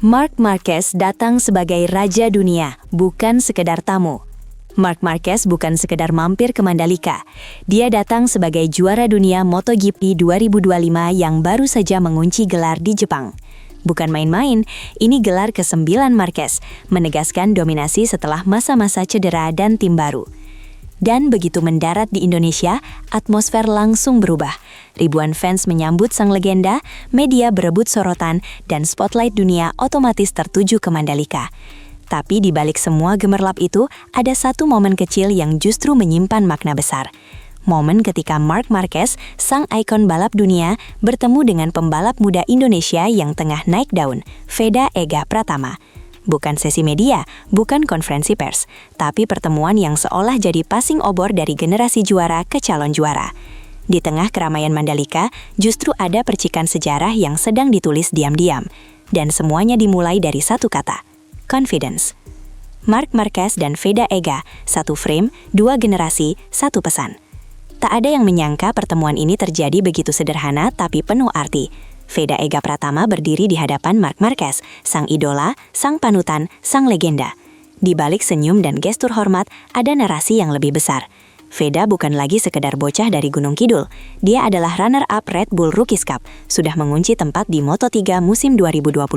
Marc Marquez datang sebagai raja dunia, bukan sekedar tamu. Marc Marquez bukan sekedar mampir ke Mandalika. Dia datang sebagai juara dunia MotoGP 2025 yang baru saja mengunci gelar di Jepang. Bukan main-main, ini gelar ke-9 Marquez, menegaskan dominasi setelah masa-masa cedera dan tim baru. Dan begitu mendarat di Indonesia, atmosfer langsung berubah. Ribuan fans menyambut sang legenda, media berebut sorotan, dan spotlight dunia otomatis tertuju ke Mandalika. Tapi di balik semua gemerlap itu, ada satu momen kecil yang justru menyimpan makna besar. Momen ketika Marc Marquez, sang ikon balap dunia, bertemu dengan pembalap muda Indonesia yang tengah naik daun, Veda Ega Pratama. Bukan sesi media, bukan konferensi pers, tapi pertemuan yang seolah jadi passing obor dari generasi juara ke calon juara. Di tengah keramaian Mandalika, justru ada percikan sejarah yang sedang ditulis diam-diam. Dan semuanya dimulai dari satu kata, confidence. Marc Marquez dan Veda Ega, satu frame, dua generasi, satu pesan. Tak ada yang menyangka pertemuan ini terjadi begitu sederhana tapi penuh arti. Veda Ega Pratama berdiri di hadapan Marc Marquez, sang idola, sang panutan, sang legenda. Di balik senyum dan gestur hormat, ada narasi yang lebih besar. Veda bukan lagi sekedar bocah dari Gunung Kidul. Dia adalah runner-up Red Bull Rookies Cup, sudah mengunci tempat di Moto3 musim 2026,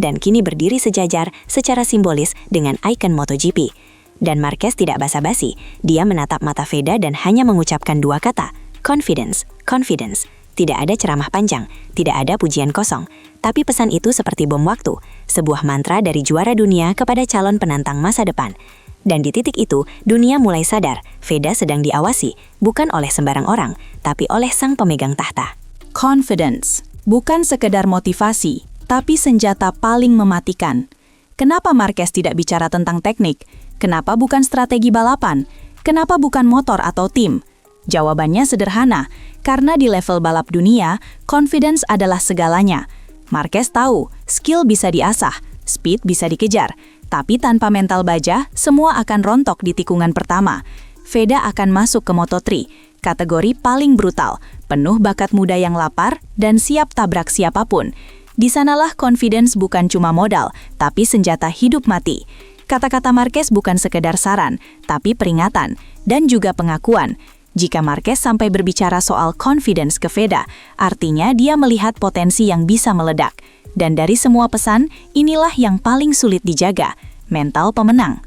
dan kini berdiri sejajar secara simbolis dengan ikon MotoGP. Dan Marquez tidak basa-basi, dia menatap mata Veda dan hanya mengucapkan dua kata, confidence, confidence. Tidak ada ceramah panjang, tidak ada pujian kosong, tapi pesan itu seperti bom waktu, sebuah mantra dari juara dunia kepada calon penantang masa depan. Dan di titik itu, dunia mulai sadar, Veda sedang diawasi, bukan oleh sembarang orang, tapi oleh sang pemegang tahta. Confidence, bukan sekedar motivasi, tapi senjata paling mematikan. Kenapa Marquez tidak bicara tentang teknik? Kenapa bukan strategi balapan? Kenapa bukan motor atau tim? Jawabannya sederhana, karena di level balap dunia, confidence adalah segalanya. Marquez tahu, skill bisa diasah, speed bisa dikejar, tapi tanpa mental baja, semua akan rontok di tikungan pertama. Veda akan masuk ke Moto3, kategori paling brutal, penuh bakat muda yang lapar dan siap tabrak siapapun. Di sanalah confidence bukan cuma modal, tapi senjata hidup mati. Kata-kata Marquez bukan sekedar saran, tapi peringatan, dan juga pengakuan. Jika Marquez sampai berbicara soal confidence ke Veda, artinya dia melihat potensi yang bisa meledak. Dan dari semua pesan, inilah yang paling sulit dijaga, mental pemenang.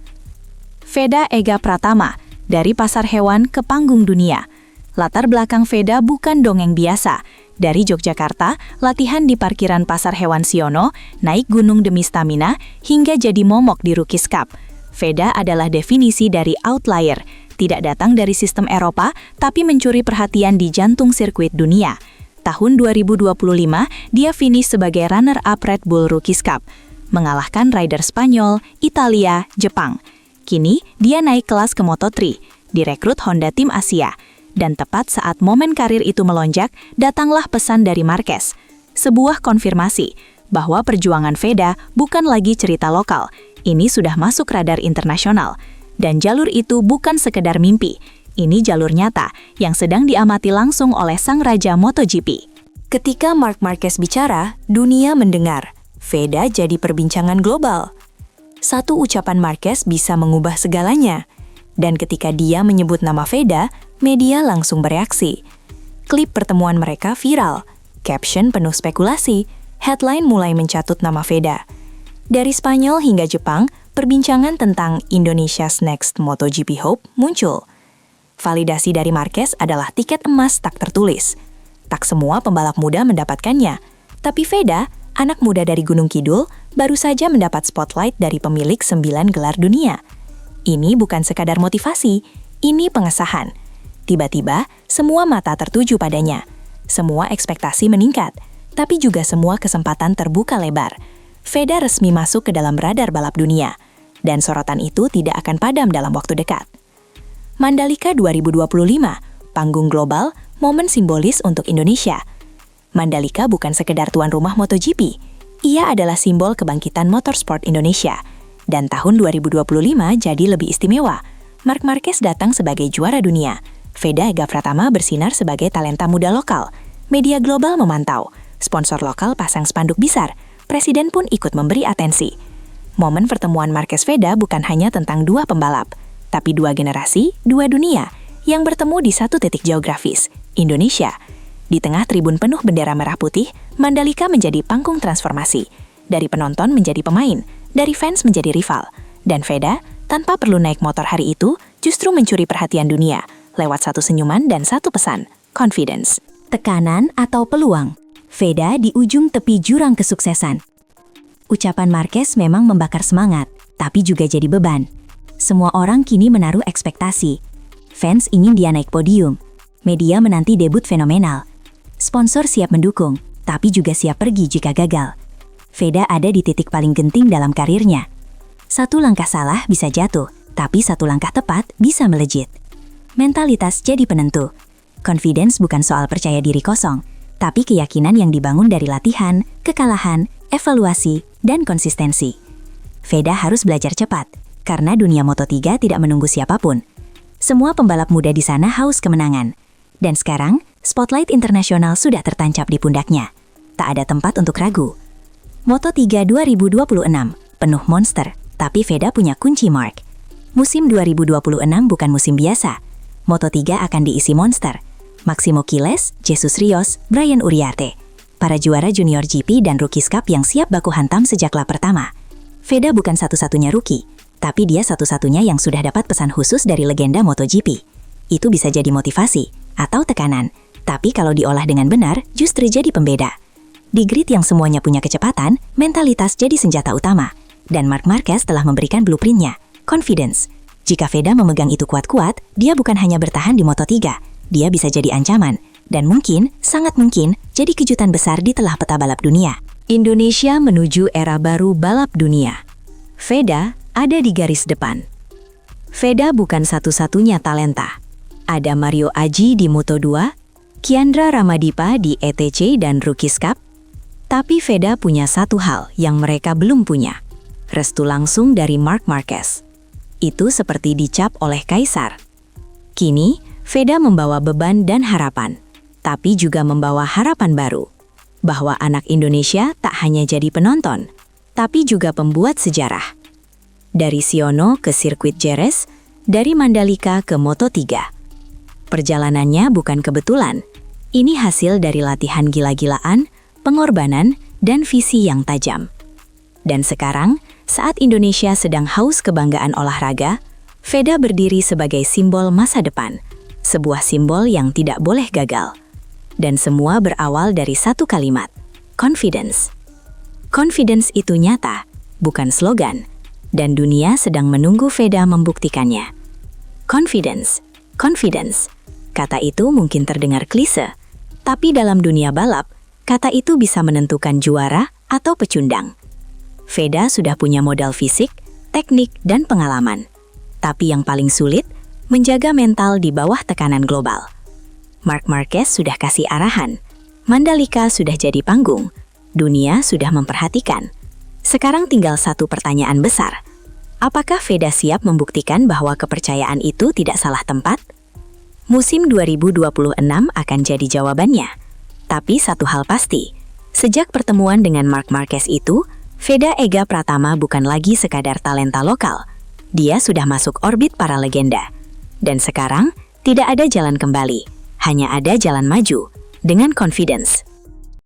Veda Ega Pratama, dari pasar hewan ke panggung dunia. Latar belakang Veda bukan dongeng biasa. Dari Yogyakarta, latihan di parkiran pasar hewan Siono, naik gunung demi stamina, hingga jadi momok di Rookies Cup. Veda adalah definisi dari outlier, tidak datang dari sistem Eropa, tapi mencuri perhatian di jantung sirkuit dunia. Tahun 2025, dia finish sebagai runner-up Red Bull Rookies Cup, mengalahkan rider Spanyol, Italia, Jepang. Kini, dia naik kelas ke Moto3, direkrut Honda Tim Asia. Dan tepat saat momen karir itu melonjak, datanglah pesan dari Marquez. Sebuah konfirmasi bahwa perjuangan Veda bukan lagi cerita lokal, ini sudah masuk radar internasional. Dan jalur itu bukan sekedar mimpi, ini jalur nyata yang sedang diamati langsung oleh sang raja MotoGP. Ketika Marc Marquez bicara, dunia mendengar. Veda jadi perbincangan global. Satu ucapan Marquez bisa mengubah segalanya. Dan ketika dia menyebut nama Veda, media langsung bereaksi. Klip pertemuan mereka viral, caption penuh spekulasi, headline mulai mencatut nama Veda. Dari Spanyol hingga Jepang, perbincangan tentang Indonesia's Next MotoGP Hope muncul. Validasi dari Marquez adalah tiket emas tak tertulis. Tak semua pembalap muda mendapatkannya, tapi Veda, anak muda dari Gunung Kidul, baru saja mendapat spotlight dari pemilik 9 gelar dunia. Ini bukan sekadar motivasi, ini pengesahan. Tiba-tiba, semua mata tertuju padanya. Semua ekspektasi meningkat, tapi juga semua kesempatan terbuka lebar. Veda resmi masuk ke dalam radar balap dunia, dan sorotan itu tidak akan padam dalam waktu dekat. Mandalika 2025, panggung global, momen simbolis untuk Indonesia. Mandalika bukan sekedar tuan rumah MotoGP, ia adalah simbol kebangkitan motorsport Indonesia. Dan tahun 2025 jadi lebih istimewa. Marc Marquez datang sebagai juara dunia. Veda Ega Pratama bersinar sebagai talenta muda lokal. Media global memantau, sponsor lokal pasang spanduk besar, Presiden pun ikut memberi atensi. Momen pertemuan Marquez Veda bukan hanya tentang dua pembalap, tapi dua generasi, dua dunia, yang bertemu di satu titik geografis, Indonesia. Di tengah tribun penuh bendera merah putih, Mandalika menjadi panggung transformasi. Dari penonton menjadi pemain, dari fans menjadi rival. Dan Veda, tanpa perlu naik motor hari itu, justru mencuri perhatian dunia, lewat satu senyuman dan satu pesan, confidence. Tekanan atau peluang? Veda di ujung tepi jurang kesuksesan. Ucapan Marquez memang membakar semangat, tapi juga jadi beban. Semua orang kini menaruh ekspektasi. Fans ingin dia naik podium. Media menanti debut fenomenal. Sponsor siap mendukung, tapi juga siap pergi jika gagal. Veda ada di titik paling genting dalam karirnya. Satu langkah salah bisa jatuh, tapi satu langkah tepat bisa melejit. Mentalitas jadi penentu. Confidence bukan soal percaya diri kosong, tapi keyakinan yang dibangun dari latihan, kekalahan, evaluasi, dan konsistensi. Veda harus belajar cepat, karena dunia Moto3 tidak menunggu siapapun. Semua pembalap muda di sana haus kemenangan. Dan sekarang, spotlight internasional sudah tertancap di pundaknya. Tak ada tempat untuk ragu. Moto3 2026, penuh monster, tapi Veda punya kunci mark. Musim 2026 bukan musim biasa. Moto3 akan diisi monster. Maximo Quiles, Jesus Rios, Brian Uriarte. Para juara Junior GP dan Rookies Cup yang siap baku hantam sejak lap pertama. Veda bukan satu-satunya rookie, tapi dia satu-satunya yang sudah dapat pesan khusus dari legenda MotoGP. Itu bisa jadi motivasi atau tekanan, tapi kalau diolah dengan benar, justru jadi pembeda. Di grid yang semuanya punya kecepatan, mentalitas jadi senjata utama. Dan Marc Marquez telah memberikan blueprintnya, confidence. Jika Veda memegang itu kuat-kuat, dia bukan hanya bertahan di Moto3, dia bisa jadi ancaman, dan mungkin, sangat mungkin, jadi kejutan besar di telah peta balap dunia. Indonesia menuju era baru balap dunia. Veda ada di garis depan. Veda bukan satu-satunya talenta. Ada Mario Aji di Moto2, Kiandra Ramadipa di ETC dan Rookies Cup. Tapi Veda punya satu hal yang mereka belum punya. Restu langsung dari Marc Marquez. Itu seperti dicap oleh Kaisar. Kini, Veda membawa beban dan harapan, tapi juga membawa harapan baru. Bahwa anak Indonesia tak hanya jadi penonton, tapi juga pembuat sejarah. Dari Siono ke sirkuit Jerez, dari Mandalika ke Moto3. Perjalanannya bukan kebetulan. Ini hasil dari latihan gila-gilaan, pengorbanan, dan visi yang tajam. Dan sekarang, saat Indonesia sedang haus kebanggaan olahraga, Veda berdiri sebagai simbol masa depan. Sebuah simbol yang tidak boleh gagal. Dan semua berawal dari satu kalimat, confidence. Confidence itu nyata, bukan slogan. Dan dunia sedang menunggu Veda membuktikannya. Confidence, confidence. Kata itu mungkin terdengar klise, tapi dalam dunia balap, kata itu bisa menentukan juara atau pecundang. Veda sudah punya modal fisik, teknik, dan pengalaman. Tapi yang paling sulit, menjaga mental di bawah tekanan global. Marc Marquez sudah kasih arahan. Mandalika sudah jadi panggung. Dunia sudah memperhatikan. Sekarang tinggal satu pertanyaan besar. Apakah Veda siap membuktikan bahwa kepercayaan itu tidak salah tempat? Musim 2026 akan jadi jawabannya. Tapi satu hal pasti, sejak pertemuan dengan Marc Marquez itu, Veda Ega Pratama bukan lagi sekadar talenta lokal. Dia sudah masuk orbit para legenda. Dan sekarang, tidak ada jalan kembali, hanya ada jalan maju, dengan confidence.